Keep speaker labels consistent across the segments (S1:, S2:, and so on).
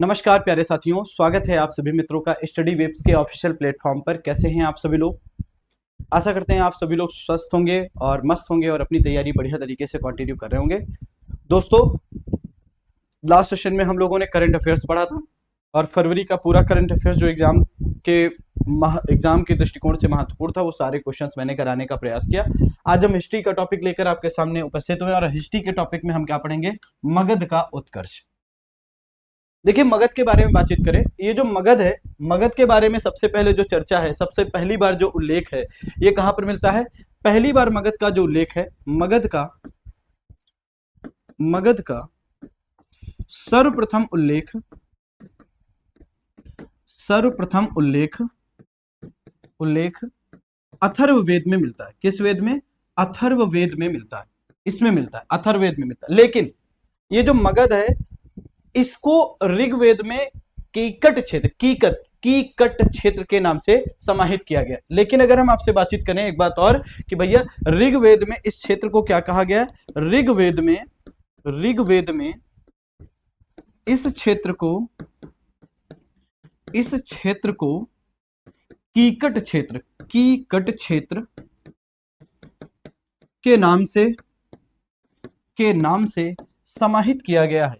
S1: नमस्कार प्यारे साथियों, स्वागत है आप सभी मित्रों का स्टडी वेब्स के ऑफिशियल प्लेटफॉर्म पर। कैसे हैं आप सभी लोग? आशा करते हैं आप सभी लोग स्वस्थ होंगे और मस्त होंगे और अपनी तैयारी बढ़िया तरीके से कंटिन्यू कर रहे होंगे। दोस्तों, लास्ट सेशन में हम लोगों ने करंट अफेयर्स पढ़ा था और फरवरी का पूरा करंट अफेयर्स जो एग्जाम के दृष्टिकोण से महत्वपूर्ण था, वो सारे क्वेश्चंस मैंने कराने का प्रयास किया। आज हम हिस्ट्री का टॉपिक लेकर आपके सामने उपस्थित हुए और हिस्ट्री के टॉपिक में हम क्या पढ़ेंगे? मगध का उत्कर्ष। देखिए, मगध के बारे में बातचीत करें। ये जो मगध है, मगध के बारे में सबसे पहले जो चर्चा है, सबसे पहली बार जो उल्लेख है, ये कहां पर मिलता है? पहली बार मगध का जो उल्लेख है, मगध का सर्वप्रथम उल्लेख अथर्ववेद में मिलता है। किस वेद में? अथर्ववेद में मिलता है। इसमें मिलता है, अथर्ववेद में मिलता है। लेकिन ये जो मगध है, इसको ऋग्वेद में कीकट क्षेत्र के नाम से समाहित किया गया। लेकिन अगर हम आपसे बातचीत करें एक बात और कि भैया ऋग्वेद में इस क्षेत्र को क्या कहा गया? ऋग्वेद में इस क्षेत्र को कीकट क्षेत्र के नाम से समाहित किया गया है।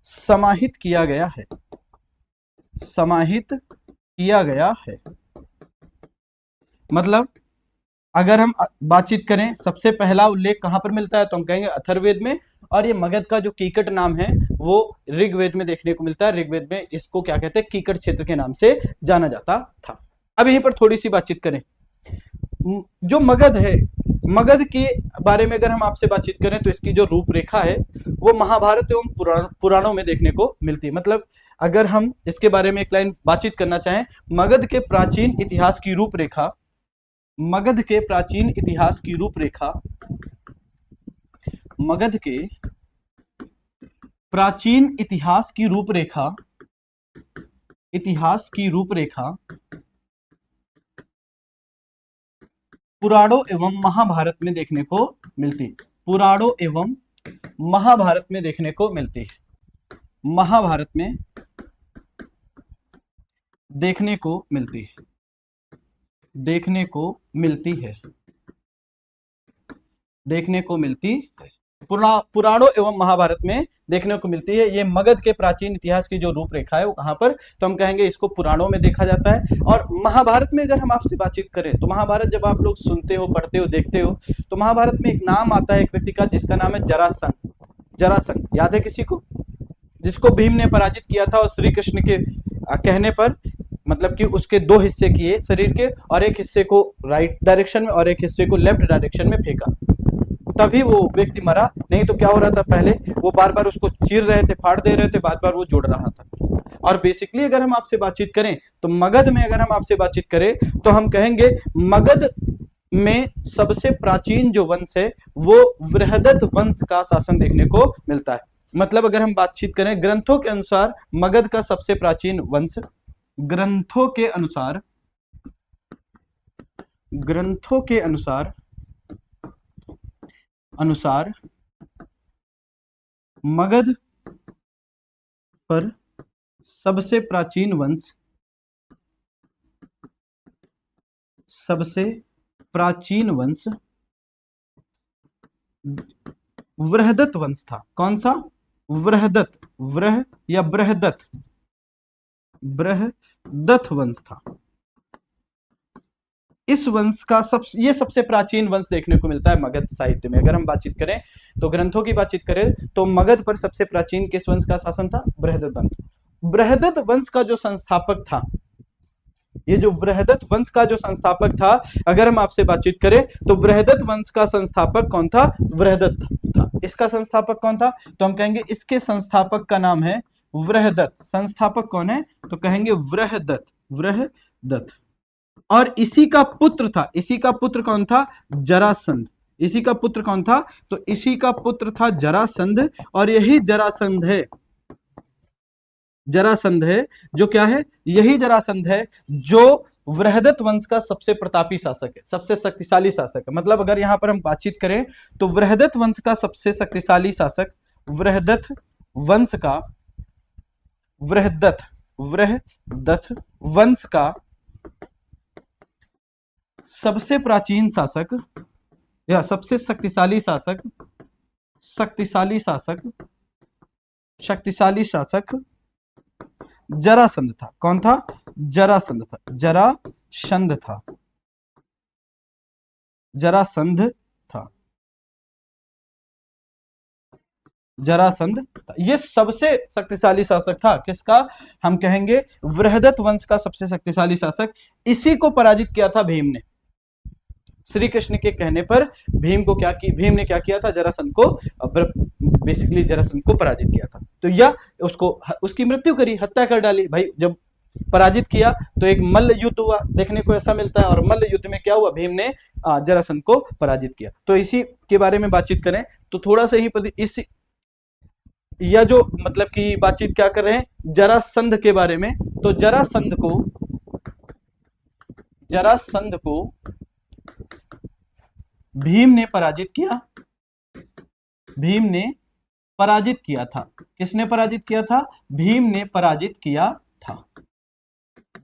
S1: समाहित किया गया है। मतलब अगर हम बातचीत करें, सबसे पहला उल्लेख कहां पर मिलता है तो हम कहेंगे अथर्ववेद में। और ये मगध का जो कीकट नाम है वो ऋग्वेद में देखने को मिलता है। ऋग्वेद में इसको क्या कहते हैं? कीकट क्षेत्र के नाम से जाना जाता था। अब यहीं पर थोड़ी सी बातचीत करें। जो मगध है, मगध के बारे में अगर हम आपसे बातचीत करें तो इसकी जो रूपरेखा है वो महाभारत एवं पुराणों में देखने को मिलती है। मतलब अगर हम इसके बारे में एक लाइन बातचीत करना चाहें, मगध के प्राचीन इतिहास की रूपरेखा मगध के प्राचीन इतिहास की रूपरेखा पुराणों एवं महाभारत में देखने को मिलती है। पुराणों एवं महाभारत में देखने को मिलती है। महाभारत में देखने को मिलती है। पुराणों एवं महाभारत में देखने को मिलती है। ये मगध के प्राचीन इतिहास की जो रूपरेखा है वो कहां पर? तो हम कहेंगे इसको पुराणों में देखा जाता है। और महाभारत में अगर हम आपसे बातचीत करें तो महाभारत जब आप लोग सुनते हो, पढ़ते हो, देखते हो तो महाभारत में एक नाम आता है एक व्यक्ति का, जिसका नाम है जरासंध। याद है किसी को? जिसको भीम ने पराजित किया था और श्री कृष्ण के कहने पर, मतलब कि उसके दो हिस्से किए शरीर के, और एक हिस्से को राइट डायरेक्शन में और एक हिस्से को लेफ्ट डायरेक्शन में फेंका, तभी वो व्यक्ति मरा। नहीं तो क्या हो रहा था? पहले वो बार बार उसको चीर रहे थे, फाड़ दे रहे थे, बार बार वो जोड़ रहा था। और बेसिकली अगर हम आपसे बातचीत करें तो मगध में अगर हम आपसे बातचीत करें तो हम कहेंगे मगध में सबसे प्राचीन जो वंश है वो बृहदत्त वंश का शासन देखने को मिलता है। मतलब अगर हम बातचीत करें ग्रंथों के अनुसार, मगध का सबसे प्राचीन वंश, ग्रंथों के अनुसार मगध पर सबसे प्राचीन वंश बृहदत्त वंश था। कौन सा? बृहदत्त, व्रह या बृहदत्त वंश था। इस वंश का ये सबसे प्राचीन वंश देखने को मिलता है मगध साहित्य में। अगर हम बातचीत करें तो ग्रंथों की बातचीत करें तो मगध पर सबसे प्राचीन किस वंश का शासन था? बृहदत्त वंश। बृहदत्त वंश का जो संस्थापक था, ये जो बृहदत्त वंश का जो संस्थापक था, अगर हम आपसे बातचीत करें तो बृहदत्त वंश का संस्थापक कौन था? बृहदत्त था। इसका संस्थापक कौन था? तो हम कहेंगे इसके संस्थापक का नाम है बृहदत्त। संस्थापक कौन है? तो कहेंगे बृहदत्त। और इसी का पुत्र कौन था? जरासंध। इसी का पुत्र कौन था? तो इसी का पुत्र था जरासंध। और यही जरासंध है जो क्या है? यही जरासंध है जो बृहदत्त वंश का सबसे प्रतापी शासक है, सबसे शक्तिशाली शासक है। मतलब अगर यहां पर हम बातचीत करें तो बृहदत्त वंश का सबसे शक्तिशाली शासक, बृहदत्त वंश का वृहदत्त वृहदत्त वंश का सबसे प्राचीन शासक या सबसे शक्तिशाली शासक शक्तिशाली शासक शक्तिशाली शासक जरासंध था। कौन था? जरासंध था। जरासंध था। जरासंध था। जरासंध था। ये सबसे शक्तिशाली शासक था। किसका? हम कहेंगे वृहदत्त वंश का सबसे शक्तिशाली शासक। इसी को पराजित किया था भीम ने। श्री कृष्ण के कहने पर भीम ने क्या किया था? जरासंध को बेसिकली जरासंध को पराजित किया था। तो यह उसकी मृत्यु करी, हत्या कर डाली। भाई जब पराजित किया तो एक मल्ल युद्ध हुआ, देखने को ऐसा मिलता है। और मल्ल युद्ध में क्या हुआ? भीम ने जरासंध को पराजित किया। तो इसी के बारे में बातचीत करें तो थोड़ा सा ही इस यह जो मतलब कि बातचीत क्या कर रहे हैं? जरासंध के बारे में। तो जरासंध को भीम ने पराजित किया। भीम ने पराजित किया था। किसने पराजित किया था? भीम ने पराजित किया था।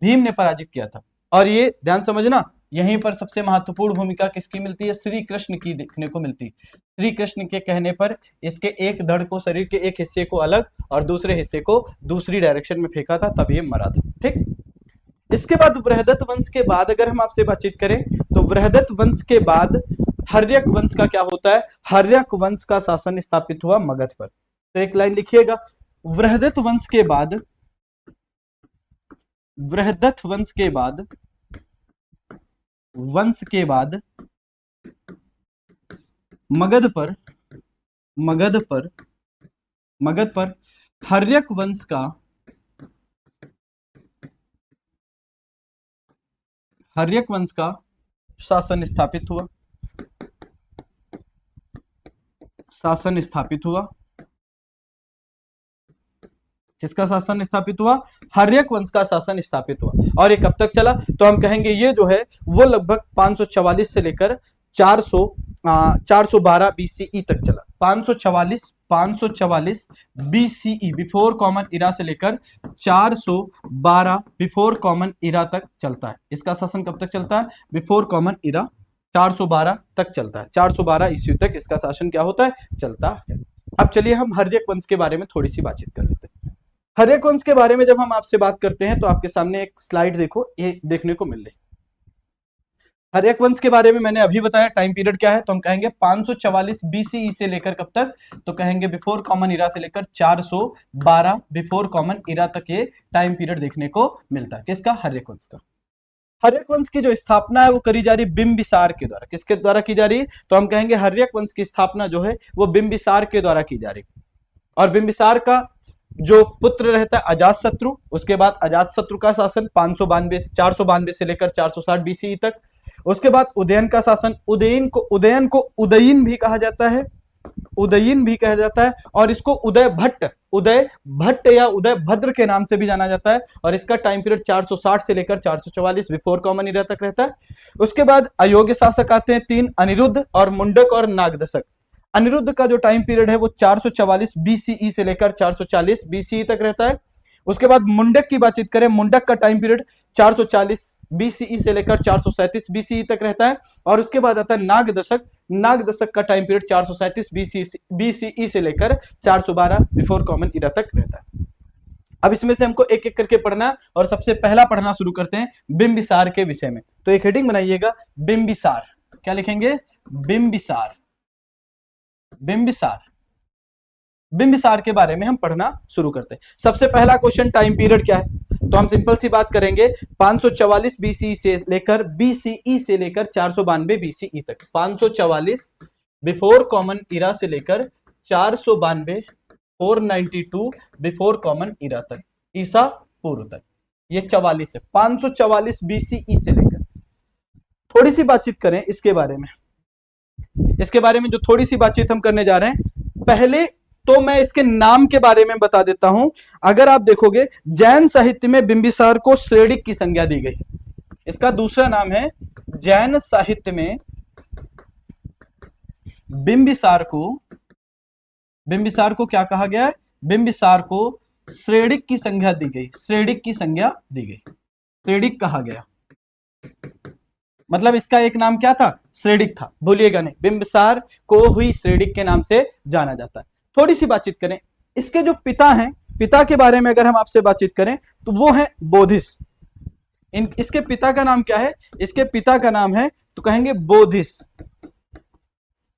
S1: भीम ने पराजित किया था। और ये ध्यान समझना, यहीं पर सबसे महत्वपूर्ण भूमिका किसकी मिलती है? श्री कृष्ण की देखने को मिलती है। श्री कृष्ण के कहने पर इसके एक धड़ को, शरीर के एक हिस्से को अलग और दूसरे हिस्से को दूसरी डायरेक्शन में फेंका था, तब ये मरा था। ठीक। इसके बाद वृहदत्त वंश के बाद अगर हम आपसे बातचीत करें तो वृहदत्त वंश के बाद हर्यक वंश का क्या होता है? हर्यक वंश का शासन स्थापित हुआ मगध पर। तो एक लाइन लिखिएगा, वृहदत्त वंश के बाद मगध पर हर्यक वंश का शासन स्थापित हुआ। किसका शासन स्थापित हुआ? हर्यक वंश का शासन स्थापित हुआ। और ये कब तक चला? तो हम कहेंगे ये जो है वो लगभग 544 से लेकर 412 बीसीई तक चला। 544 बीसीई बिफोर कॉमन इरा से लेकर 412 बिफोर कॉमन इरा तक चलता है। इसका शासन कब तक चलता है? बिफोर कॉमन इरा 412 तक चलता है। 412 ईस्वी तक इसका शासन क्या होता है? चलता है। अब चलिए हम हर्यक वंश के बारे में थोड़ी सी बातचीत कर लेते हैं। हर्यक वंश के बारे में जब हम आपसे बात करते हैं तो आपके सामने एक स्लाइड देखो, ये देखने को मिल रही। हर्यक वंश के बारे में मैंने अभी बताया टाइम पीरियड क्या है, तो हम कहेंगे 544 बीसीई से लेकर कब तक? तो कहेंगे बिफोर कॉमन इरा से लेकर 412 बिफोर कॉमन इरा तक ये टाइम पीरियड देखने को मिलता है। किसका? हर्यक वंश का। हर्यक वंश की जो स्थापना है वो करी जा रही बिंबिसार के द्वारा। किसके द्वारा की जा रही है? तो हम कहेंगे हर्यक वंश की स्थापना जो है वो बिंबिसार के द्वारा की जा रही। और बिंबिसार का जो पुत्र रहता है अजातशत्रु, उसके बाद अजातशत्रु का शासन 492 से लेकर 460 बीसीई तक। उसके बाद उदयन का शासन। उदयन को उदयीन भी कहा जाता है, और इसको उदय भट्ट या उदय भद्र के नाम से भी जाना जाता है। और इसका टाइम पीरियड 460 से लेकर 444 बिफोर कॉमन इरा तक रहता है। उसके बाद अयोग्य शासक आते हैं 3, अनिरुद्ध और मुंडक और नागदशक। अनिरुद्ध का जो टाइम पीरियड है वो 444 बीसीई से लेकर 440 बीसीई तक रहता है। उसके बाद मुंडक की बातचीत करें, मुंडक का टाइम पीरियड 440 बीसीई से लेकर 437 बीसीई तक रहता है। और उसके बाद आता है नागदशक का टाइम पीरियड 437 बीसीई से लेकर 412 बिफोर कॉमन इरा तक रहता है। अब इसमें से हमको एक एक करके पढ़ना, और सबसे पहला पढ़ना शुरू करते हैं बिंबिसार के विषय में। तो एक हेडिंग बनाइएगा, बिंबिसार। क्या लिखेंगे? बिंबिसार के बारे में हम पढ़ना शुरू करते हैं। सबसे पहला क्वेश्चन, टाइम पीरियड क्या है? तो हम सिंपल सी बात करेंगे, 544 बीसीई से लेकर 492 बीसीई तक। 544 बिफोर कॉमन इरा से लेकर 492 492 बिफोर कॉमन इरा तक, ईसा पूर्व तक। ये 44 है, 544 बीसीई से लेकर। थोड़ी सी बातचीत करें इसके बारे में। जो थोड़ी सी बातचीत हम करने जा रहे हैं, पहले तो मैं इसके नाम के बारे में बता देता हूं। अगर आप देखोगे जैन साहित्य में बिंबिसार को श्रेणिक की संज्ञा दी गई। इसका दूसरा नाम है, जैन साहित्य में बिंबिसार को क्या कहा गया है? बिंबिसार को श्रेणिक की संज्ञा दी गई, श्रेणिक की संज्ञा दी गई, श्रेणिक कहा गया। मतलब इसका एक नाम क्या था? श्रेणिक था, भूलिएगा नहीं। बिंबिसार को हुई श्रेणिक के नाम से जाना जाता है। थोड़ी सी बातचीत करें, इसके जो पिता हैं, पिता के बारे में अगर हम आपसे बातचीत करें तो वो है बोधिस। इसके पिता का नाम क्या है? इसके पिता का नाम है तो कहेंगे बोधिस,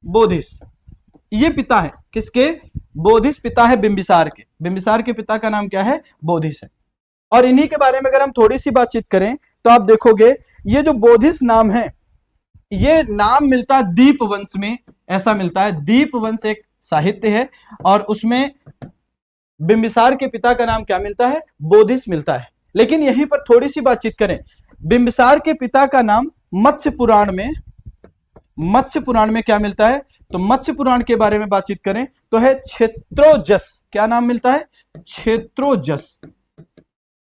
S1: बोधिस। ये पिता है किसके? बोधिस पिता है बिंबिसार के। बिंबिसार के पिता का नाम क्या है? बोधिस है। और इन्हीं के बारे में अगर हम थोड़ी सी बातचीत करें तो आप देखोगे ये जो बोधिस नाम है, ये नाम मिलता है दीप वंश में, ऐसा मिलता है। दीप वंश एक साहित्य है और उसमें बिंबिसार के पिता का नाम क्या मिलता है? बोधिस मिलता है। लेकिन यहीं पर थोड़ी सी बातचीत करें, बिंबिसार के पिता का नाम मत्स्य पुराण में, मत्स्य पुराण में क्या मिलता है? तो मत्स्य पुराण के बारे में बातचीत करें तो है क्षेत्रोजस। क्या नाम मिलता है? क्षेत्रोजस,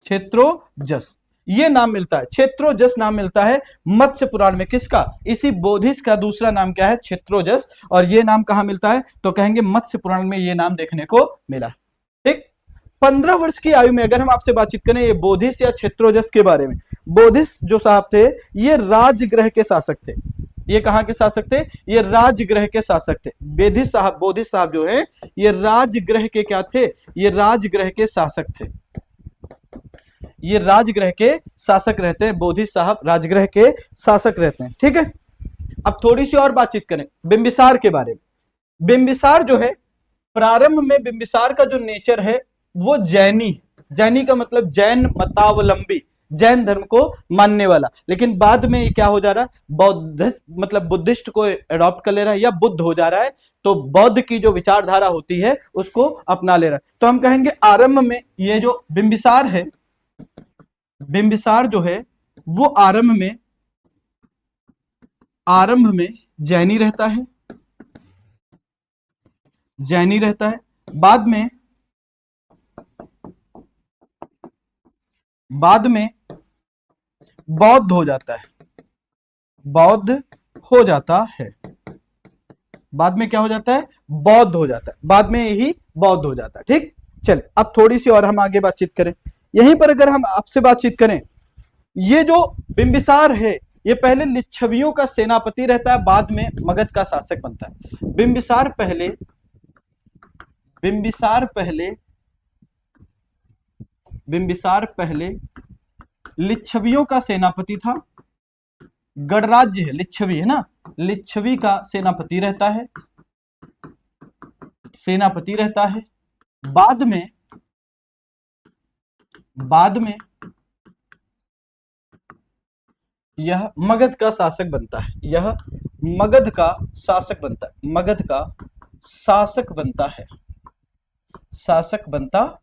S1: क्षेत्रोजस ये नाम मिलता है, क्षेत्रोजस नाम मिलता है मत्स्य पुराण में। किसका? इसी बोधिस का दूसरा नाम क्या है? क्षेत्रोजस। और ये नाम कहां मिलता है? तो कहेंगे मत्स्य पुराण में ये नाम देखने को मिला। ठीक। 15 वर्ष की आयु में अगर हम आपसे बातचीत करें ये बोधिस या क्षेत्रोजस के बारे में, बोधिस जो साहब थे ये राजगृह के शासक थे। ये कहां के शासक थे? ये राजगृह के शासक थे। बोधिस साहब जो है ये राजगृह के क्या थे? ये राजगृह के शासक थे। ये राजगृह के शासक रहते हैं, बोधिस साहब राजगृह के शासक रहते हैं। ठीक है। अब थोड़ी सी और बातचीत करें बिंबिसार के बारे में। बिंबिसार जो है प्रारंभ में बिंबिसार का जो नेचर है वो जैनी है। जैनी का मतलब जैन मतावलंबी, जैन धर्म को मानने वाला। लेकिन बाद में ये क्या हो जा रहा है? बौद्ध मतलब बुद्धिस्ट को अडॉप्ट कर ले रहा है या बुद्ध हो जा रहा है, तो बौद्ध की जो विचारधारा होती है उसको अपना ले रहा है। तो हम कहेंगे आरंभ में ये जो बिंबिसार है, बिंबिसार जो है वो आरंभ में जैनी रहता है, जैनी रहता है। बाद में बौद्ध हो जाता है, बौद्ध हो जाता है। बाद में क्या हो जाता है? बौद्ध हो जाता है, बाद में यही बौद्ध हो जाता है। ठीक। चल अब थोड़ी सी और हम आगे बातचीत करें। यहीं पर अगर हम आपसे बातचीत करें, ये जो बिंबिसार है ये पहले लिच्छवियों का सेनापति रहता है, बाद में मगध का शासक बनता है। बिंबिसार पहले लिच्छवियों का सेनापति था। गणराज्य है, लिच्छवी है ना, लिच्छवी का सेनापति रहता है, सेनापति रहता है। बाद में यह मगध का शासक बनता है, यह मगध का शासक बनता है, मगध का शासक बनता है, शासक बनता।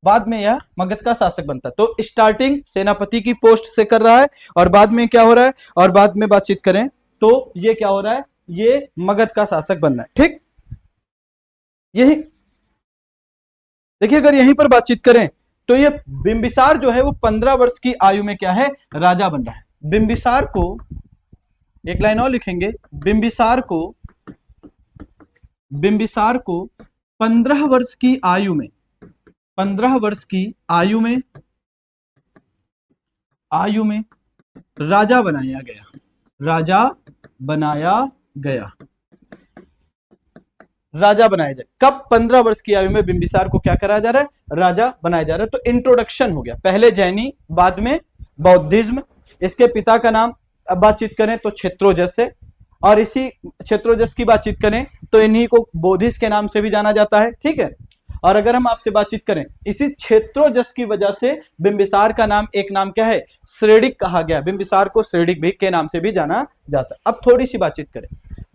S1: बाद में यह मगध का शासक बनता है। तो स्टार्टिंग सेनापति की पोस्ट से कर रहा है और बाद में क्या हो रहा है? और बाद में बातचीत करें तो ये क्या हो रहा है? ये मगध का शासक बनना है। ठीक। यही देखिए, अगर यहीं पर बातचीत करें तो ये बिंबिसार जो है वो 15 वर्ष की आयु में क्या है? राजा बन रहा है। बिंबिसार को एक लाइन और लिखेंगे, बिंबिसार को 15 वर्ष की आयु में, 15 वर्ष की आयु में राजा बनाया गया, राजा बनाया गया, राजा बनाया जाए। कब? 15 वर्ष की आयु में बिंबिसार को क्या कराया जा रहा है? राजा बनाया जा रहा है। तो इंट्रोडक्शन हो गया, पहले जैनी बाद में बौद्धिज्म। इसके पिता का नाम अब बातचीत करें तो क्षेत्रोजस है, और इसी क्षेत्रोजस की बातचीत करें तो इन्हीं को बोधिस के नाम से भी जाना जाता है। ठीक है। और अगर हम आपसे बातचीत करें इसी क्षेत्रोजस की वजह से बिंबिसार का नाम, एक नाम क्या है? श्रेणिक कहा गया। बिंबिसार को श्रेणिक भी के नाम से भी जाना जाता है। अब थोड़ी सी बातचीत करें,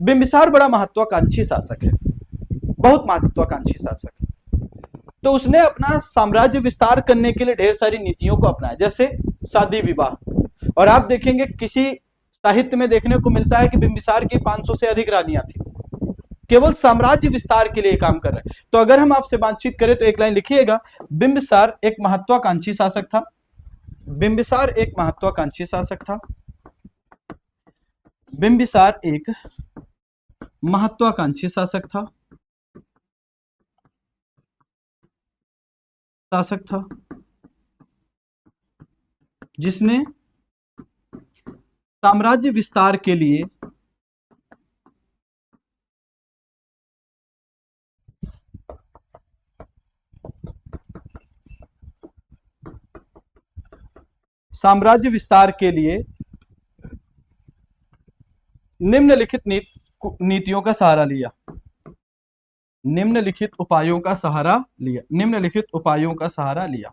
S1: बिंबिसार बड़ा महत्वाकांक्षी शासक है, बहुत महत्वाकांक्षी शासक है। तो उसने अपना साम्राज्य विस्तार करने के लिए ढेर सारी नीतियों को अपनाया, जैसे शादी विवाह। और आप देखेंगे किसी साहित्य में देखने को मिलता है कि बिंबिसार की 500 से अधिक रानियां थी, केवल साम्राज्य विस्तार के लिए काम कर रहे हैं। तो अगर हम आपसे बातचीत करें तो एक लाइन लिखिएगा, बिंबिसार एक महत्वाकांक्षी शासक था, बिंबिसार एक महत्वाकांक्षी शासक था, बिंबिसार एक महत्वाकांक्षी शासक था। शासक था जिसने साम्राज्य विस्तार के लिए निम्नलिखित नीतियों का सहारा लिया। निम्नलिखित उपायों का सहारा लिया। निम्नलिखित उपायों का सहारा लिया।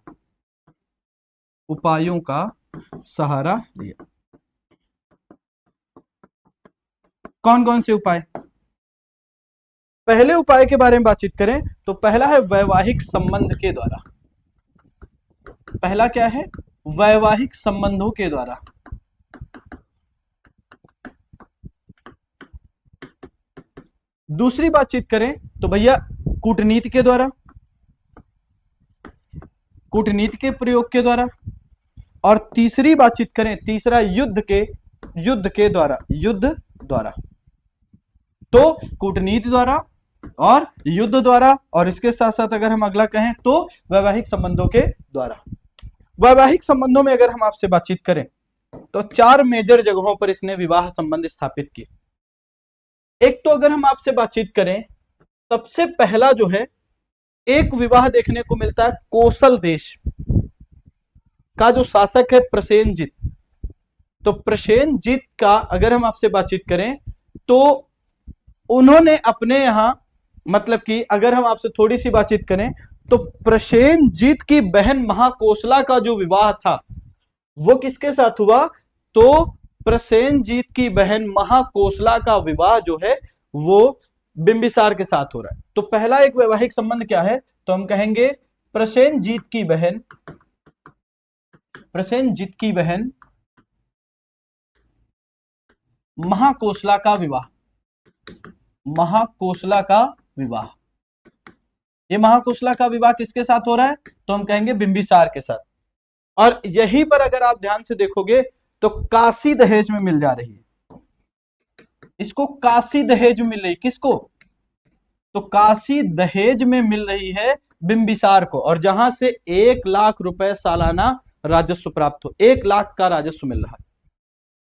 S1: उपायों का सहारा लिया। कौन कौन से उपाय? पहले उपाय के बारे में बातचीत करें तो पहला है वैवाहिक संबंध के द्वारा। पहला क्या है? वैवाहिक संबंधों के द्वारा। दूसरी बातचीत करें तो भैया कूटनीति के द्वारा, कूटनीति के प्रयोग के द्वारा। और तीसरी बातचीत करें, तीसरा युद्ध के द्वारा, युद्ध द्वारा। तो कूटनीति द्वारा और युद्ध द्वारा, और इसके साथ साथ अगर हम अगला कहें तो वैवाहिक संबंधों के द्वारा। वैवाहिक संबंधों में अगर हम आपसे बातचीत करें तो 4 मेजर जगहों पर इसने विवाह संबंध स्थापित किए। एक तो अगर हम आपसे बातचीत करें, सबसे पहला जो है एक विवाह देखने को मिलता है कोसल देश का जो शासक है प्रसेनजीत। तो प्रसेनजीत का अगर हम आपसे बातचीत करें तो उन्होंने अपने यहां, मतलब कि अगर हम आपसे थोड़ी सी बातचीत करें तो प्रसेनजीत की बहन महाकोसला का जो विवाह था वो किसके साथ हुआ? तो प्रसेनजीत की बहन महाकोसला का विवाह जो है वो बिंबिसार के साथ हो रहा है। तो पहला एक वैवाहिक संबंध क्या है? तो हम कहेंगे प्रसेनजीत की बहन महाकोसला का विवाह। महाकोसला का विवाह, ये महाकोसला का विवाह किसके साथ हो रहा है? तो हम कहेंगे बिंबिसार के साथ। और यहीं पर अगर आप ध्यान से देखोगे तो काशी दहेज में मिल जा रही है, इसको काशी दहेज में मिल रही। किसको? तो काशी दहेज में मिल रही है बिंबिसार को, और जहां से 1 लाख रुपए सालाना राजस्व प्राप्त हो, 1 लाख का राजस्व मिल रहा है।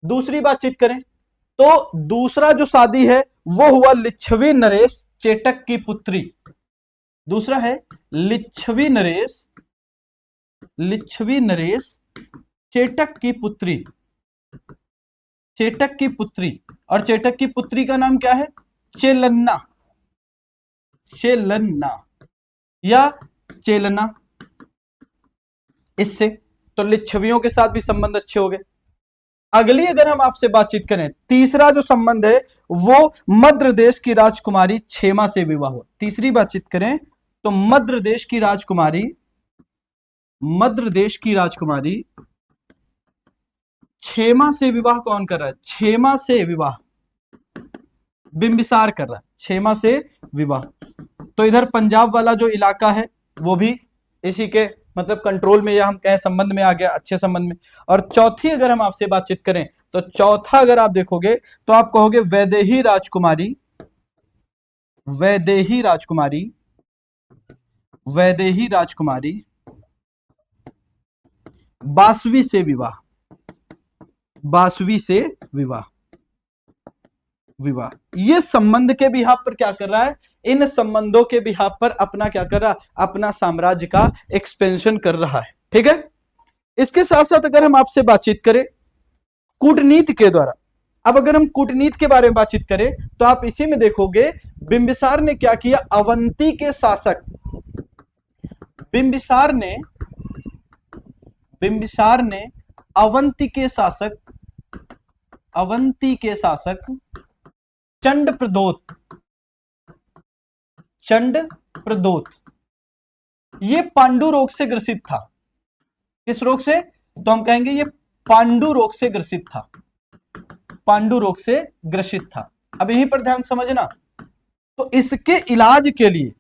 S1: दूसरी बातचीत करें तो दूसरा जो शादी है वो हुआ लिच्छवी नरेश चेटक की पुत्री। दूसरा है लिच्छवी नरेश चेटक की पुत्री। चेटक की पुत्री, और चेटक की पुत्री का नाम क्या है? चेलन्ना। चेलन्ना या चेलना। इससे तो लिच्छवियों के साथ भी संबंध अच्छे हो गए। अगली अगर हम आपसे बातचीत करें, तीसरा जो संबंध है वो मद्र देश की राजकुमारी क्षेमा से विवाह हुआ। तीसरी बातचीत करें तो मद्र देश की राजकुमारी क्षेमा से विवाह कौन कर रहा है? क्षेमा से विवाह बिंबिसार कर रहा है। क्षेमा से विवाह। तो इधर पंजाब वाला जो इलाका है वो भी इसी के मतलब कंट्रोल में, या हम कहें संबंध में आ गया, अच्छे संबंध में। और चौथी अगर हम आपसे बातचीत करें तो चौथा अगर आप देखोगे तो आप कहोगे वैदेही राजकुमारी बासवी से विवाह। ये संबंध के बिहाफ पर क्या कर रहा है? इन संबंधों के बिहाफ पर अपना क्या कर रहा है? अपना साम्राज्य का एक्सपेंशन कर रहा है। ठीक है। इसके साथ साथ अगर हम आपसे बातचीत करें कूटनीति के द्वारा, अब अगर हम कूटनीति के बारे में बातचीत करें तो आप इसी में देखोगे बिंबिसार ने क्या किया? अवंती के शासक बिंबिसार ने अवंती के शासक चंड प्रदोत ये पांडु रोग से ग्रसित था। किस रोग से? तो हम कहेंगे ये पांडु रोग से ग्रसित था। अब यहीं पर ध्यान समझना। तो इसके इलाज के लिए,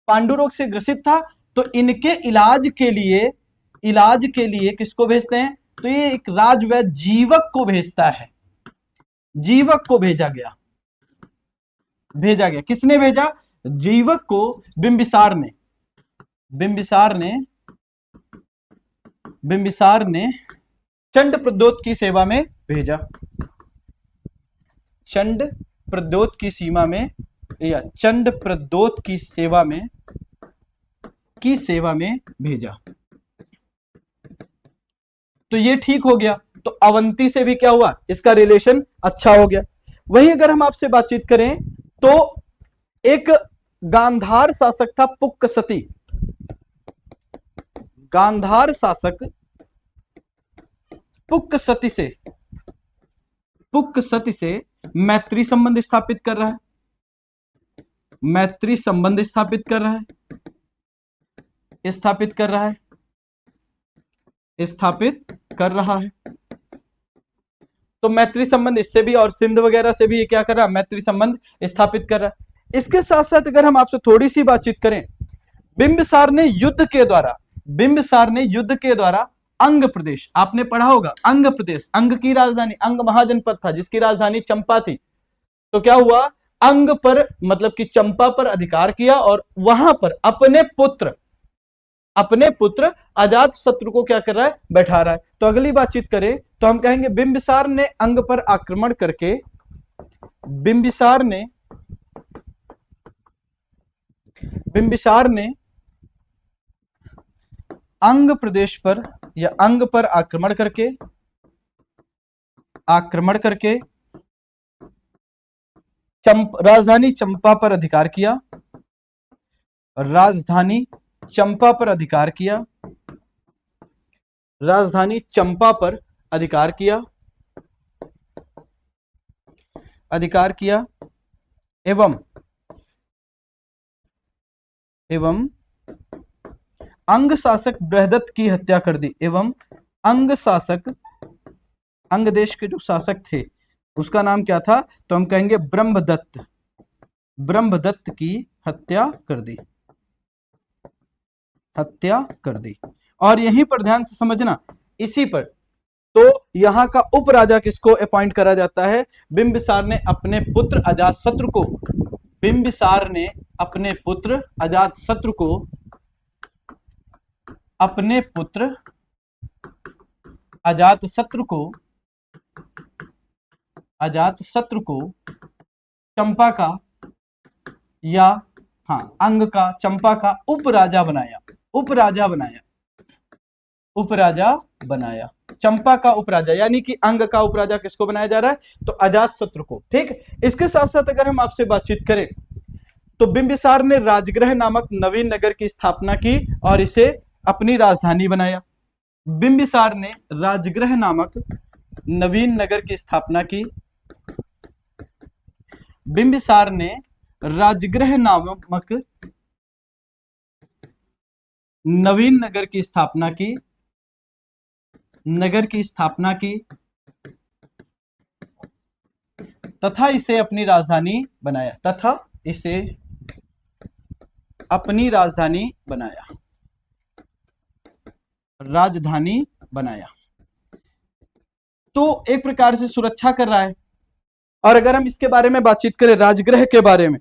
S1: पांडु रोग से ग्रसित था तो इनके इलाज के लिए किसको भेजते हैं? तो ये एक राजवैद्य जीवक को भेजता है। जीवक को भेजा गया। किसने भेजा? जीवक को बिंबिसार ने। बिंबिसार ने चंड प्रद्योत की सेवा में भेजा। चंड प्रद्योत की सीमा में या चंड प्रद्योत की सेवा में भेजा। तो ये ठीक हो गया। तो अवंती से भी क्या हुआ, इसका रिलेशन अच्छा हो गया। वहीं अगर हम आपसे बातचीत करें तो एक गांधार शासक था पुक्कसती। गांधार शासक पुक्कसती से मैत्री संबंध स्थापित कर रहा है। मैत्री संबंध स्थापित कर रहा है। तो मैत्री संबंध इससे भी और सिंध वगैरह से भी ये क्या कर रहा है, मैत्री संबंध स्थापित कर रहा है। इसके साथ साथ अगर हम आपसे थोड़ी सी बातचीत करें, बिंबिसार ने युद्ध के द्वारा अंग प्रदेश, आपने पढ़ा होगा अंग प्रदेश, अंग की राजधानी, अंग महाजनपद था जिसकी राजधानी चंपा थी। तो क्या हुआ, अंग पर मतलब कि चंपा पर अधिकार किया और वहां पर अपने पुत्र अजातशत्रु को क्या कर रहा है, बैठा रहा है। तो अगली बातचीत करें तो हम कहेंगे बिंबिसार ने अंग पर आक्रमण करके, बिंबिसार ने अंग प्रदेश पर या अंग पर आक्रमण करके राजधानी चंपा पर अधिकार किया। राजधानी चंपा पर अधिकार किया एवं अंग शासक बृहदत्त की हत्या कर दी। अंग देश के जो शासक थे उसका नाम क्या था, तो हम कहेंगे ब्रह्मदत्त की हत्या कर दी। और यहीं पर ध्यान से समझना, इसी पर तो यहां का उपराजा किसको अपॉइंट करा जाता है, बिंबिसार ने अपने पुत्र अजातशत्रु को चंपा का या अंग का, चंपा का उपराजा बनाया। चंपा का उपराजा यानी कि अंग का उपराजा किसको बनाया जा रहा है, तो अजातशत्रु को। ठीक, इसके साथ साथ अगर हम आपसे बातचीत करें तो बिंबिसार ने राजगृह नामक नवीन नगर की स्थापना की और इसे अपनी राजधानी बनाया। बिंबिसार ने राजगृह नामक नवीन नगर की स्थापना की। बिंबिसार ने राजगृह नामक नवीन नगर की स्थापना की तथा इसे अपनी राजधानी बनाया। तो एक प्रकार से सुरक्षा कर रहा है। और अगर हम इसके बारे में बातचीत करें, राजगृह के बारे में,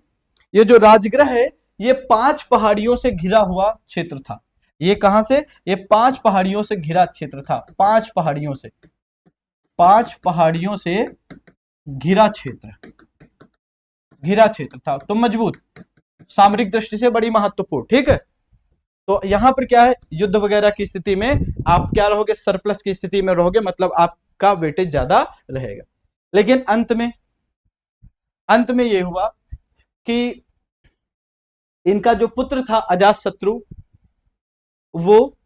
S1: ये जो राजगृह है ये 5 पहाड़ियों से घिरा हुआ क्षेत्र था। ये कहां से, ये 5 पहाड़ियों से घिरा क्षेत्र था। 5 पहाड़ियों से घिरा क्षेत्र था। तो मजबूत, सामरिक दृष्टि से बड़ी महत्वपूर्ण। ठीक है, तो यहां पर क्या है, युद्ध वगैरह की स्थिति में आप क्या रहोगे, सरप्लस की स्थिति में रहोगे, मतलब आपका वेटेज ज्यादा रहेगा। लेकिन अंत में यह हुआ कि इनका जो पुत्र था अजातशत्रु, वो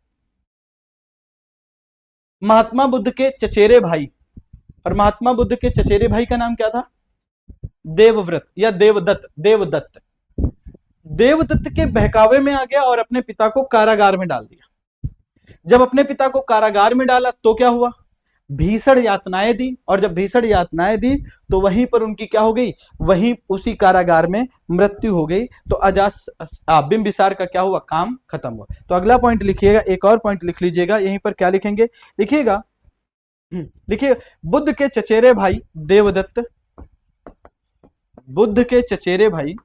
S1: महात्मा बुद्ध के चचेरे भाई, और महात्मा बुद्ध के चचेरे भाई का नाम क्या था, देवव्रत या देवदत्त के बहकावे में आ गया और अपने पिता को कारागार में डाल दिया। जब अपने पिता को कारागार में डाला तो क्या हुआ, भीषण यातनाएं दी, और जब भीषण यातनाएं दी तो वहीं पर उनकी क्या हो गई, वहीं उसी कारागार में मृत्यु हो गई। तो बिंबिसार का क्या हुआ, काम खत्म हुआ। तो अगला पॉइंट लिखिएगा, एक और पॉइंट लिख लीजिएगा, यहीं पर क्या लिखेंगे, लिखिएगा बुद्ध के चचेरे भाई देवदत्त, बुद्ध के चचेरे भाई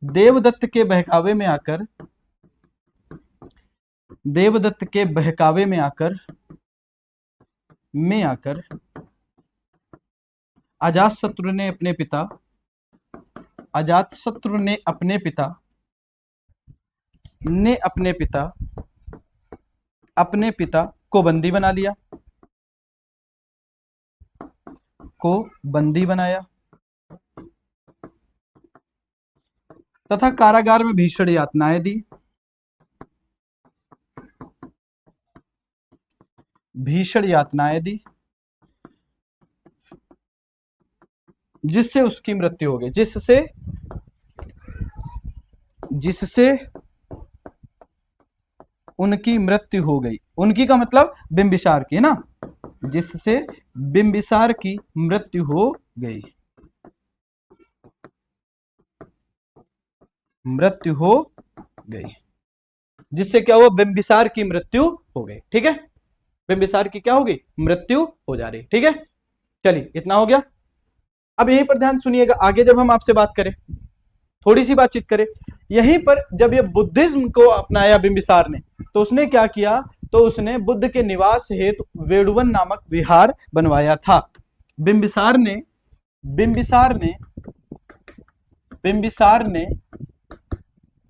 S1: देवदत्त के बहकावे में आकर अजातशत्रु ने अपने पिता को बंदी बनाया तथा कारागार में भीषण यातनाएं दी जिससे उसकी मृत्यु हो गई, जिससे उनकी मृत्यु हो गई। उनकी का मतलब बिंबिसार की, है ना, जिससे बिंबिसार की मृत्यु हो गई, जिससे क्या हुआ, बिंबिसार की मृत्यु हो गई। ठीक है, बिंबिसार की क्या होगी, मृत्यु हो जा रही। ठीक है, चलिए इतना हो गया। अब यहीं पर ध्यान सुनिएगा, आगे जब हम आपसे बात करें, थोड़ी सी बातचीत करें, यहीं पर जब ये बुद्धिज्म को अपनाया बिंबिसार ने, तो उसने क्या किया, तो उसने बुद्ध के निवास हेतु वेड़ुवन नामक विहार बनवाया था। बिंबिसार ने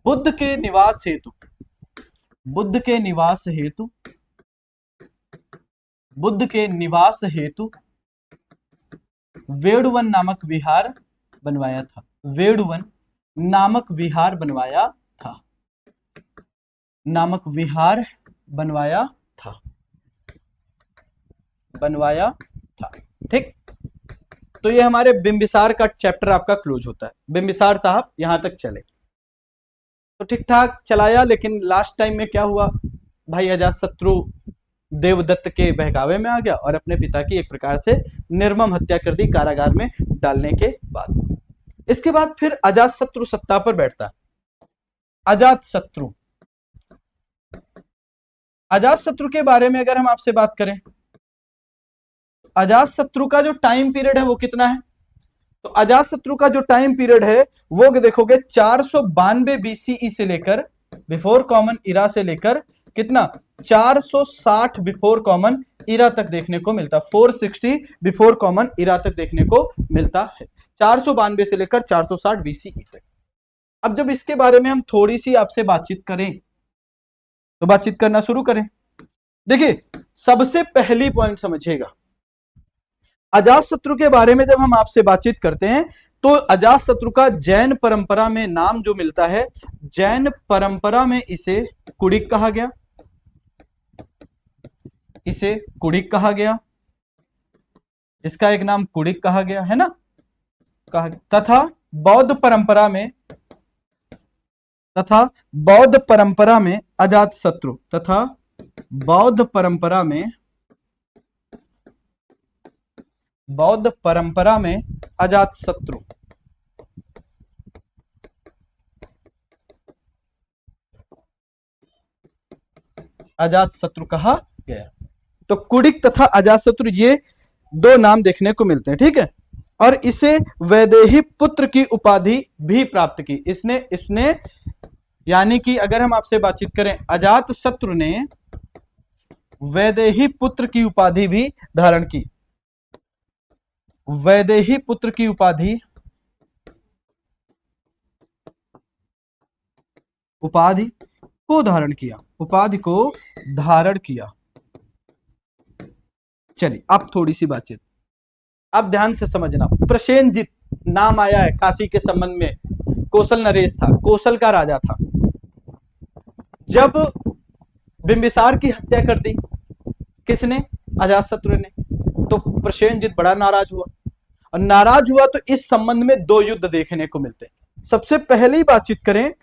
S1: बुद्ध के निवास हेतु वेड़ुवन नामक विहार बनवाया था। ठीक, तो ये हमारे बिंबिसार का चैप्टर आपका क्लोज होता है। बिंबिसार साहब यहां तक चले तो ठीक ठाक चलाया, लेकिन लास्ट टाइम में क्या हुआ भाई, अजातशत्रु देवदत्त के बहकावे में आ गया और अपने पिता की एक प्रकार से निर्मम हत्या कर दी कारागार में डालने के बाद। इसके बाद फिर अजातशत्रु सत्ता पर बैठता है। अजातशत्रु के बारे में अगर हम आपसे बात करें, अजातशत्रु का जो टाइम पीरियड है वो कितना है, तो अजातशत्रु का जो टाइम पीरियड है वो देखोगे 492 बीसीई से लेकर, बिफोर कॉमन इरा से लेकर कितना, 460 बिफोर कॉमन इरा तक देखने को मिलता, 460 बिफोर कॉमन इरा तक देखने को मिलता है, 492 से लेकर 460 बीसीई तक। अब जब इसके बारे में हम थोड़ी सी आपसे बातचीत करें, तो बातचीत करना शुरू करें। देखिए, सबसे पहली पॉइंट समझिएगा, अजातशत्रु के बारे में जब हम आपसे बातचीत करते हैं, तो अजातशत्रु का जैन परंपरा में नाम जो मिलता है, जैन परंपरा में इसे कुड़िक कहा गया, इसका एक नाम कुड़िक कहा गया, है ना, तथा बौद्ध परंपरा में अजातशत्रु अजातशत्रु कहा गया। तो कुड़िक तथा अजातशत्रु ये दो नाम देखने को मिलते हैं। ठीक है, और इसे वैदेही पुत्र की उपाधि भी प्राप्त की इसने यानी कि अगर हम आपसे बातचीत करें, अजातशत्रु ने वैदेही पुत्र की उपाधि भी धारण की, वैदेही पुत्र की उपाधि को धारण किया। चलिए अब थोड़ी सी बातचीत, अब ध्यान से समझना। प्रसेनजित नाम आया है काशी के संबंध में, कौशल नरेश था, कौशल का राजा था। जब बिंबिसार की हत्या कर दी किसने, अजातशत्रु ने, तो प्रसेनजित बड़ा नाराज हुआ, और नाराज हुआ तो इस संबंध में दो युद्ध देखने को मिलते हैं। सबसे पहले बातचीत करें,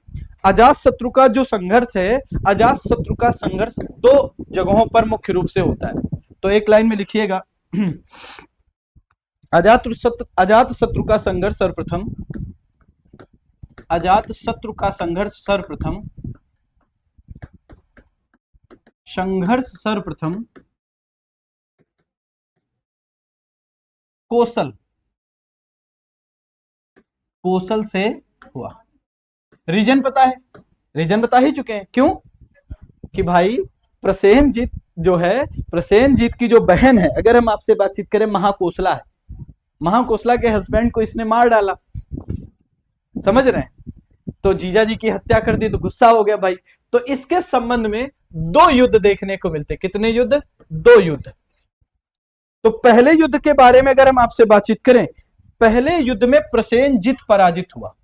S1: अजातशत्रु का जो संघर्ष है, अजातशत्रु का संघर्ष दो जगहों पर मुख्य रूप से होता है। तो एक लाइन में लिखिएगा, अजातशत्रु का संघर्ष सर्वप्रथम कौशल से हुआ। रीजन पता है, रीजन बता ही चुके हैं। क्यों? कि भाई प्रसेनजीत जो है, प्रसेनजीत की जो बहन है, अगर हम आपसे बातचीत करें, महाकोसला है, महाकोसला के हस्बैंड को इसने मार डाला, समझ रहे हैं? तो जीजा जी की हत्या कर दी तो गुस्सा हो गया भाई। तो इसके संबंध में दो युद्ध देखने को मिलते। कितने युद्ध? दो युद्ध। तो पहले युद्ध के बारे में अगर हम आपसे बातचीत करें, पहले युद्ध में प्रसेनजीत पराजित हुआ।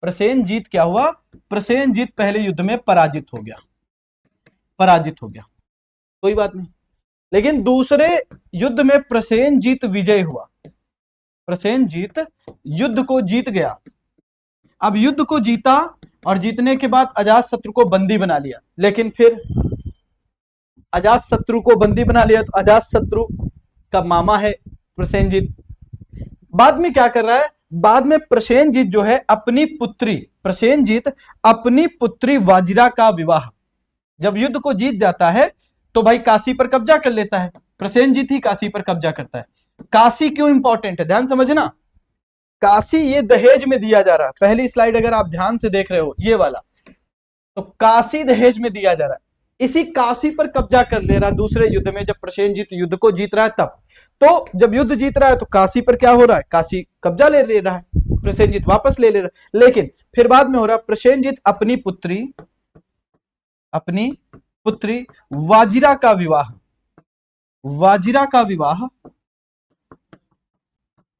S1: प्रसेनजीत क्या हुआ? प्रसेनजीत पहले युद्ध में पराजित हो गया, पराजित हो गया, कोई बात नहीं। लेकिन दूसरे युद्ध में प्रसेनजीत विजय हुआ, प्रसेनजीत युद्ध को जीत गया। अब युद्ध को जीता और जीतने के बाद अजातशत्रु को बंदी बना लिया। लेकिन फिर अजातशत्रु को बंदी बना लिया तो अजातशत्रु का मामा है प्रसेनजीत, बाद में क्या कर रहा है? बाद में प्रसेनजीत जो है अपनी पुत्री, प्रसेनजीत अपनी पुत्री वाजिरा का विवाह, जब युद्ध को जीत जाता है तो भाई काशी पर कब्जा कर लेता है। प्रसेनजीत ही काशी पर कब्जा करता है। काशी क्यों इंपॉर्टेंट है, ध्यान समझना। काशी ये दहेज में दिया जा रहा है। पहली स्लाइड अगर आप ध्यान से देख रहे हो, ये वाला, तो काशी दहेज में दिया जा रहा है। इसी काशी पर कब्जा कर ले रहा है दूसरे युद्ध में, जब प्रसेनजीत युद्ध को जीत रहा है तब। तो जब युद्ध जीत रहा है तो काशी पर क्या हो रहा है? काशी कब्जा ले रहा है, प्रसेनजीत वापस ले रहा है। लेकिन फिर बाद में हो रहा है, प्रसेनजीत अपनी पुत्री वाजिरा का विवाह, वाजिरा का विवाह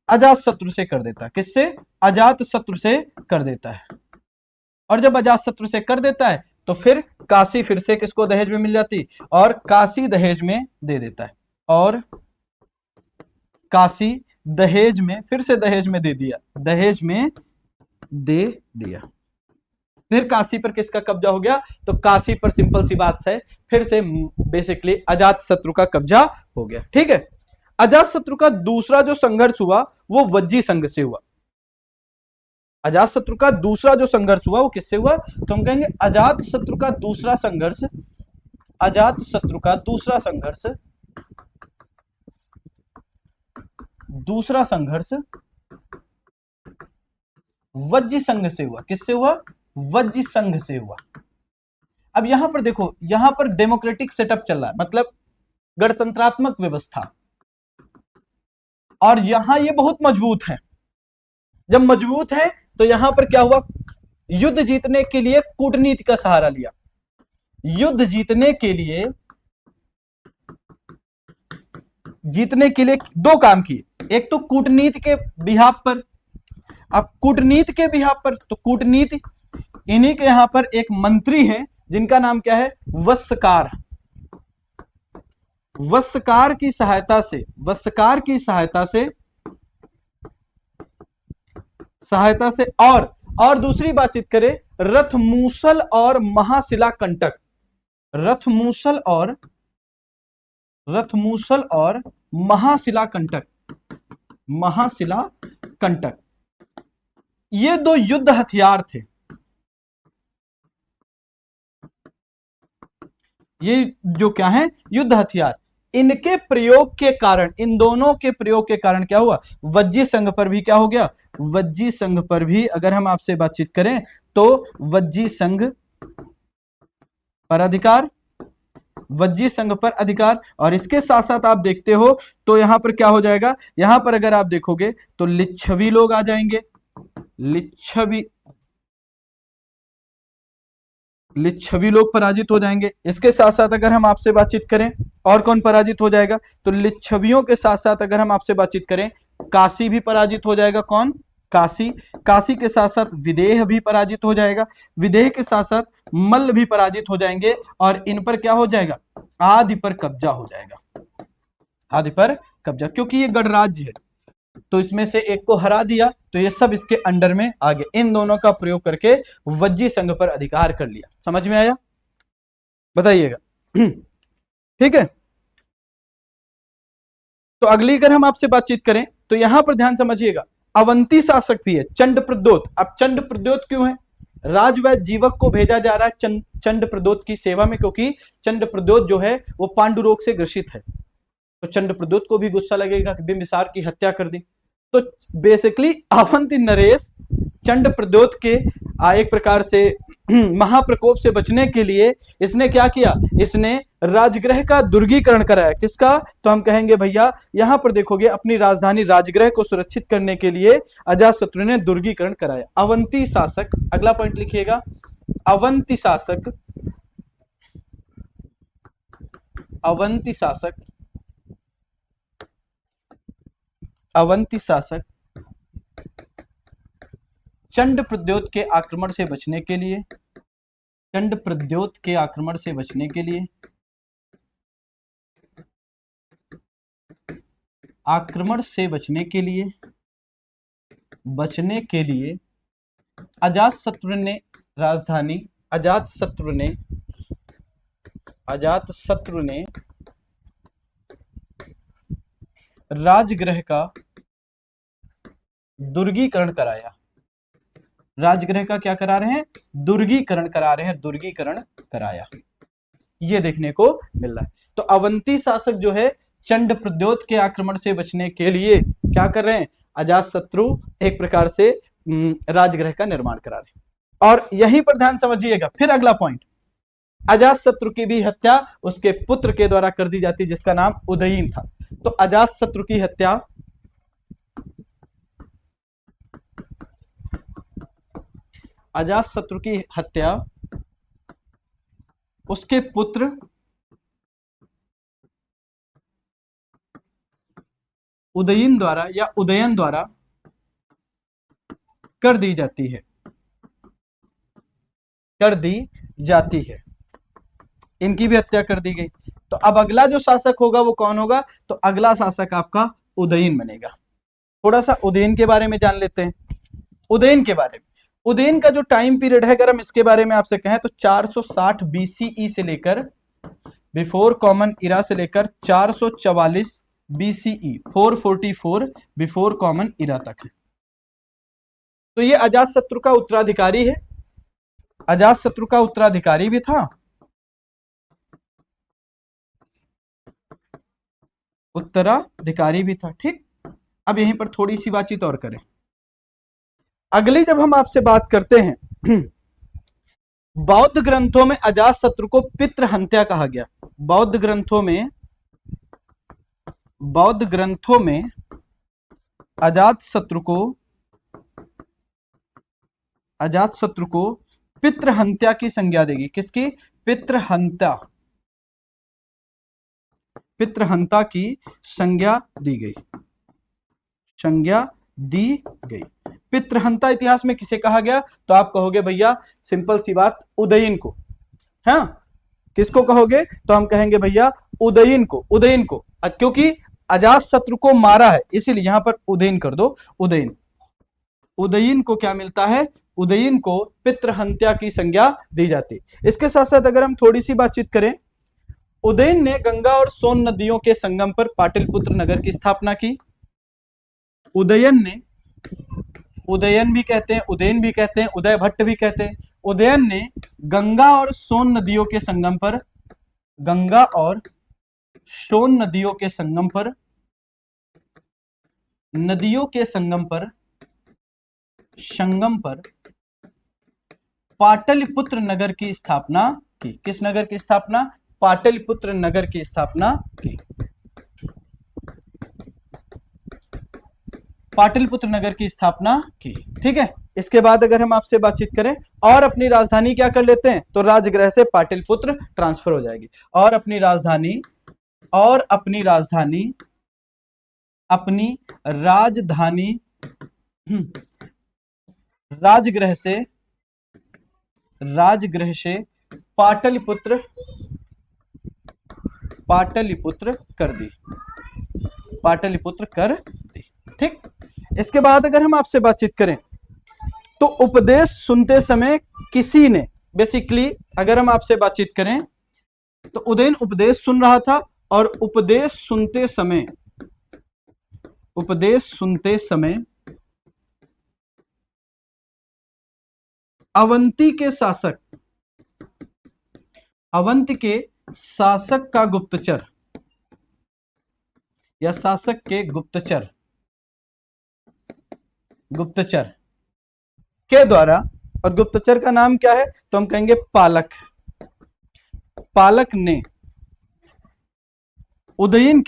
S1: अजातशत्रु से कर देता है। किससे? अजातशत्रु से कर देता है। और जब अजातशत्रु से कर देता है तो फिर काशी फिर से किसको दहेज में मिल जाती, और काशी दहेज में दे देता है, और काशी दहेज में, फिर से दहेज में दे दिया, दहेज में दे दिया। फिर काशी पर किसका कब्जा हो गया? तो काशी पर सिंपल सी बात है, फिर से बेसिकली अजातशत्रु का कब्जा हो गया। ठीक है। अजातशत्रु का दूसरा जो संघर्ष हुआ वो वज्जी संघ से हुआ। अजातशत्रु का दूसरा जो संघर्ष हुआ वो किससे हुआ? तो हम कहेंगे अजातशत्रु का दूसरा संघर्ष, अजातशत्रु का दूसरा संघर्ष, दूसरा संघर्ष वज्जी संघ से हुआ। किससे हुआ? वज्जी संघ से हुआ। अब यहां पर देखो, यहां पर डेमोक्रेटिक सेटअप चल रहा है, मतलब गणतंत्रात्मक व्यवस्था, और यहां ये बहुत मजबूत है। जब मजबूत है तो यहां पर क्या हुआ? युद्ध जीतने के लिए कूटनीति का सहारा लिया। युद्ध जीतने के लिए दो काम किए। एक तो कूटनीति के बिहाफ पर। अब कूटनीति के बिहाफ पर, तो कूटनीति, इन्हीं के यहां पर एक मंत्री हैं जिनका नाम क्या है? वस्सकार। वस्सकार की सहायता से, वस्सकार की सहायता से और दूसरी बातचीत करें, रथमूसल और महाशिला कंटक, रथमूसल और महाशिला कंटक, ये दो युद्ध हथियार थे। ये जो क्या है? युद्ध हथियार। इनके प्रयोग के कारण, इन दोनों के प्रयोग के कारण क्या हुआ? वज्जी संघ पर भी क्या हो गया? वज्जी संघ पर भी अगर हम आपसे बातचीत करें तो वज्जी संघ पर अधिकार, वज्जी संघ पर अधिकार। और इसके साथ साथ आप देखते हो तो यहां पर क्या हो जाएगा? यहां पर अगर आप देखोगे तो लिच्छवी लोग आ जाएंगे, लिच्छवी लोग पराजित हो जाएंगे। इसके साथ साथ अगर हम आपसे बातचीत करें और कौन पराजित हो जाएगा? तो लिच्छवियों के साथ साथ अगर हम आपसे बातचीत करें, काशी भी पराजित हो जाएगा। कौन? काशी। काशी के साथ साथ विदेह भी पराजित हो जाएगा। विदेह के साथ साथ मल्ल भी पराजित हो जाएंगे, और इन पर क्या हो जाएगा? आदि पर कब्जा हो जाएगा, आदि पर कब्जा, क्योंकि ये गणराज्य है। तो इसमें से एक को हरा दिया तो ये सब इसके अंडर में आ गए। इन दोनों का प्रयोग करके वज्जी संघ पर अधिकार कर लिया। समझ में आया? बताइएगा। ठीक है। तो अगली अगर हम आपसे बातचीत करें तो यहां पर ध्यान समझिएगा, अवंती शासक भी है चंडप्रद्योत। अब चंडप्रद्योत क्यों है? राजवैद्य जीवक को भेजा जा रहा है चंडप्रद्योत की सेवा में, क्योंकि चंडप्रद्योत जो है वो पांडु रोग से ग्रसित है। तो चंडप्रद्योत को भी गुस्सा लगेगा कि बिंबिसार की हत्या कर दी। तो बेसिकली अवंती नरेश चंड प्रद्योत के एक प्रकार से महाप्रकोप से बचने के लिए इसने क्या किया, इसने राजगृह का दुर्गीकरण कराया। किसका, तो हम कहेंगे भैया यहां पर देखोगे अपनी राजधानी राजगृह को सुरक्षित करने के लिए अजातशत्रु ने दुर्गीकरण कराया। अवंती शासक, अगला पॉइंट लिखिएगा, अवंती शासक, अवंती शासक, अवंती शासक चंड प्रद्योत के आक्रमण से बचने के लिए, चंड प्रद्योत के आक्रमण से बचने के लिए, आक्रमण से बचने के लिए, बचने के लिए अजातशत्रु ने राजधानी, अजातशत्रु ने, अजातशत्रु ने राजगृह का दुर्गीकरण कराया। राजगृह का क्या करा रहे हैं, दुर्गीकरण करा रहे हैं, दुर्गीकरण कराया, ये देखने को मिल रहा है। तो अवंती शासक जो है चंड प्रद्योत के आक्रमण से बचने के लिए क्या कर रहे हैं, अजातशत्रु एक प्रकार से राजगृह का निर्माण करा रहे हैं। और यहीं पर ध्यान समझिएगा, फिर अगला पॉइंट, अजातशत्रु की भी हत्या उसके पुत्र के द्वारा कर दी जाती, जिसका नाम उदयीन था। तो अजातशत्रु की हत्या, अजातशत्रु की हत्या उसके पुत्र उदयीन द्वारा या उदयन द्वारा कर दी जाती है, कर दी जाती है। इनकी भी हत्या कर दी गई। तो अब अगला जो शासक होगा वो कौन होगा, तो अगला शासक आपका उदयीन बनेगा। थोड़ा सा उदयीन के बारे में जान लेते हैं। उदयीन के बारे में, उदयीन का जो टाइम पीरियड है अगर हम इसके बारे में आपसे कहें तो 460 बीसीई से लेकर, बिफोर कॉमन इरा से लेकर 444 बीसीई, 444 बिफोर कॉमन इरा तक है। तो ये अजातशत्रु का उत्तराधिकारी है, अजातशत्रु का उत्तराधिकारी भी था, उत्तराधिकारी भी था। ठीक, अब यहीं पर थोड़ी सी बातचीत और करें। अगली जब हम आपसे बात करते हैं, बौद्ध ग्रंथों में अजातशत्रु को पितृहत्या कहा गया। बौद्ध ग्रंथों में, बौद्ध ग्रंथों में अजातशत्रु को, अजातशत्रु को पितृहत्या की संज्ञा देगी। किसकी, पितृहत्या, पितृहत्या की संज्ञा दी गई, संज्ञा दी गई। पितृहत्या इतिहास में किसे कहा गया, तो आप कहोगे भैया सिंपल सी बात, उदयीन को। हाँ, किसको कहोगे, तो हम कहेंगे भैया उदयीन को, उदयीन को, क्योंकि अजातशत्रु को मारा है इसीलिए यहां पर उदयीन कर दो, उदयीन। उदयीन को क्या मिलता है, उदयीन को पितृहत्या की संज्ञा दी जाती। इसके साथ साथ अगर हम थोड़ी सी बातचीत करें, उदयीन ने गंगा और सोन नदियों के संगम पर पाटलिपुत्र नगर की स्थापना की। उदयन ने, उदयन भी कहते हैं, उदयन भी कहते हैं, उदय भट्ट भी कहते हैं, उदयन ने गंगा और सोन नदियों के संगम पर, गंगा और सोन नदियों के संगम पर, नदियों के संगम पर, संगम पर पाटलिपुत्र नगर की स्थापना की। किस नगर की स्थापना, पाटलिपुत्र नगर की स्थापना की, पाटलिपुत्र नगर की स्थापना की। ठीक है, इसके बाद अगर हम आपसे बातचीत करें, और अपनी राजधानी क्या कर लेते हैं, तो राजगृह से पाटलिपुत्र ट्रांसफर हो जाएगी। और अपनी राजधानी, और अपनी राजधानी, अपनी राजधानी राजगृह से, राजगृह से पाटलिपुत्र, पाटलिपुत्र कर दी, पाटलिपुत्र कर दी। ठीक, इसके बाद अगर हम आपसे बातचीत करें, तो उपदेश सुनते समय किसी ने, बेसिकली अगर हम आपसे बातचीत करें तो उदयन उपदेश सुन रहा था, और उपदेश सुनते समय, उपदेश सुनते समय अवंती के शासक, अवंती के शासक का गुप्तचर, या शासक के गुप्तचर, गुप्तचर के द्वारा, और गुप्तचर का नाम क्या है तो हम कहेंगे पालक। पालक ने उदयन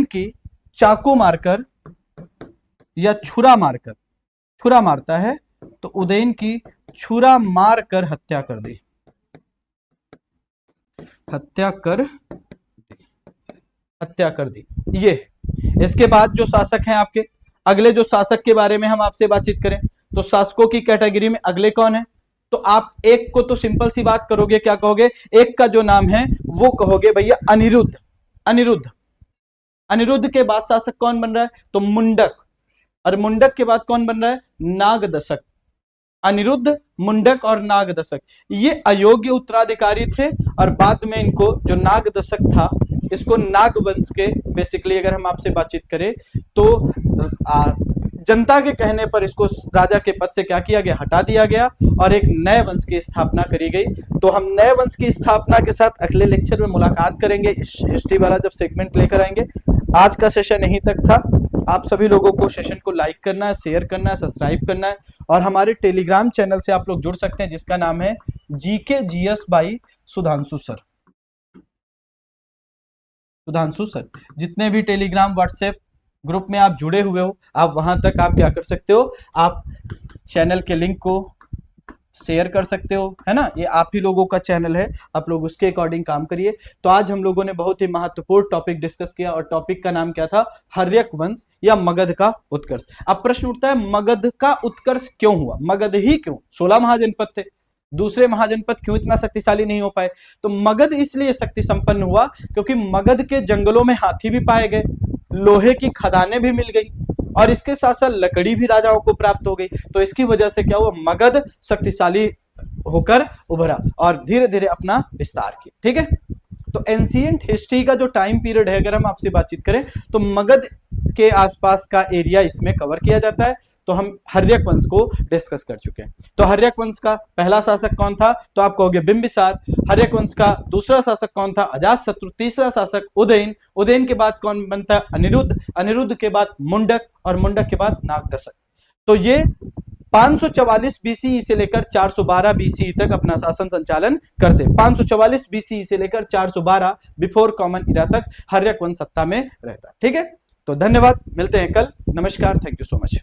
S1: की चाकू मारकर या छुरा मारकर, छुरा मारता है तो उदयन की छुरा मारकर हत्या कर दी, हत्या कर दी। ये इसके बाद जो शासक हैं आपके, अगले जो शासक के बारे में हम आपसे बातचीत करें तो शासकों की कैटेगरी में अगले कौन है, तो आप एक को तो सिंपल सी बात करोगे, क्या कहोगे, एक का जो नाम है वो कहोगे भैया अनिरुद्ध। अनिरुद्ध, अनिरुद्ध के बाद शासक कौन बन रहा है तो मुंडक, और मुंडक के बाद कौन बन रहा है, नागदशक। अनिरुद्ध, मुंडक और नागदशक ये अयोग्य उत्तराधिकारी थे, और बाद में इनको जो नागदशक था इसको नागवंश के, बेसिकली अगर हम आपसे बातचीत करें तो जनता के कहने पर इसको राजा के पद से क्या किया गया, हटा दिया गया, और एक नए वंश की स्थापना करी गई। तो हम नए वंश की स्थापना के साथ अगले लेक्चर में मुलाकात करेंगे, हिस्ट्री वाला जब सेगमेंट लेकर आएंगे। आज का सेशन यहीं तक था। आप सभी लोगों को सेशन को लाइक करना है, शेयर करना है, सब्सक्राइब करना है, और हमारे टेलीग्राम चैनल से आप लोग जुड़ सकते हैं जिसका नाम है GK GS by Sudhanshu sir. Sudhanshu sir, जितने भी टेलीग्राम व्हाट्सएप ग्रुप में आप जुड़े हुए हो, आप वहां तक आप क्या कर सकते हो, आप चैनल के लिंक को शेयर कर सकते हो, है ना, ये आप ही लोगों का चैनल है, आप लोग उसके अकॉर्डिंग काम करिए। तो आज हम लोगों ने बहुत ही महत्वपूर्ण टॉपिक डिस्कस किया, और टॉपिक का नाम क्या था, हर्यक वंश या मगध का उत्कर्ष। अब प्रश्न उठता है मगध का उत्कर्ष क्यों हुआ, मगध ही क्यों, 16 महाजनपद थे, दूसरे महाजनपद क्यों इतना शक्तिशाली नहीं हो पाए, तो मगध इसलिए शक्ति संपन्न हुआ क्योंकि मगध के जंगलों में हाथी भी पाए गए, लोहे की खदानें भी मिल गई, और इसके साथ साथ लकड़ी भी राजाओं को प्राप्त हो गई। तो इसकी वजह से क्या हुआ, मगध शक्तिशाली होकर उभरा और धीरे धीरे अपना विस्तार किया। ठीक है, तो एंशिएंट हिस्ट्री का जो टाइम पीरियड है, अगर हम आपसे बातचीत करें तो मगध के आसपास का एरिया इसमें कवर किया जाता है। तो हम हर्यक वंश को डिस्कस कर चुके हैं। तो हर्यक वंश का पहला शासक कौन था, तो आप कहोगे बिंबिसार। हर्यक वंश का दूसरा शासक कौन था, अजातशत्रु। तीसरा शासक उदयन। उदयन के बाद कौन बनता है, अनिरुद्ध। अनिरुद्ध के बाद मुंडक, और मुंडक के बाद नागदशक। तो ये 544 बीसीई से लेकर 412 बीसीई तक अपना शासन संचालन करते। 544 बीसीई से लेकर 412 बिफोर कॉमन इरा तक हर्यक वंश सत्ता में रहता। ठीक है, तो धन्यवाद, मिलते हैं कल। नमस्कार, थैंक यू सो मच।